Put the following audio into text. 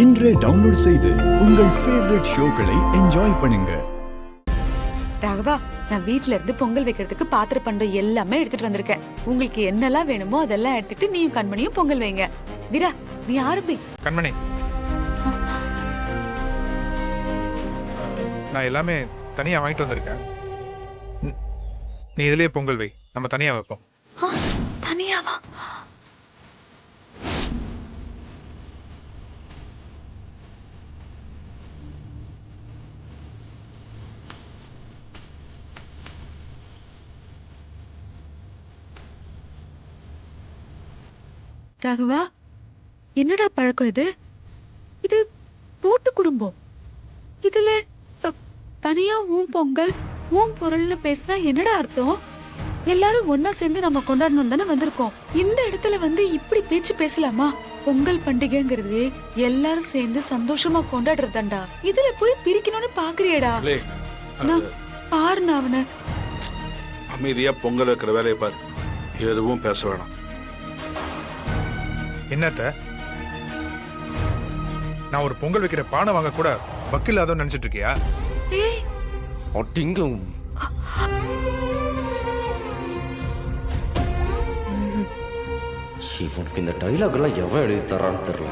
இன்றே டவுன்லோட் செய்து உங்கள் ஃபேவரட் ஷோக்களை என்ஜாய் பண்ணுங்க. ராகவா, நான் வீட்ல இருந்து பொங்கல் வைக்கிறதுக்கு பாத்திர பண்டம் எல்லாமே எடுத்துட்டு வந்திருக்கேன். உங்களுக்கு என்னெல்லாம் வேணுமோ அதெல்லாம் எடுத்துட்டு நீயும் கண்மணியும் பொங்கல் வைங்க. வீரா, நீ ஆரம்பி. கண்மணி, நான் எல்லாமே தனியா வாங்கிட்டு வந்திருக்கேன். நீ இதுலயே பொங்கல் வை, நம்ம தனியா வைப்போம். தனியாவா? ராகவா, என்னடா பழக்கம் இது? இது கூட்டு குடும்பம். இதுல தனியா உன் பொங்கல் உன் பொருள்னு பேசினா என்னடா அர்த்தம்? எல்லாரும் ஒன்னா சேர்ந்து நம்ம கொண்டாடணும் தானே வந்திருக்கோம். இந்த இடத்துல வந்து இப்படி பேச்சு பேசலாமா? பொங்கல் பண்டிகைங்கிறது எல்லாரும் சேர்ந்து சந்தோஷமா கொண்டாடுறதாண்டா. இதுல போய் பிரிக்கணும்னு பாக்குறியடா? பாருண்ணா அவனை. அமைதியா பொங்கல் வைக்கிற வேலையை பாரு, எதுவும் பேச வேணாம். என்னத்த, நான் ஒரு பொங்கல் வைக்கிற பானை வாங்க கூட வக்கில் அதோ நினைச்சிட்டு இருக்கியா? இவனுக்கு இந்த டைலாக் எல்லாம் எவன் எழுதி தரான்னு தெரியல.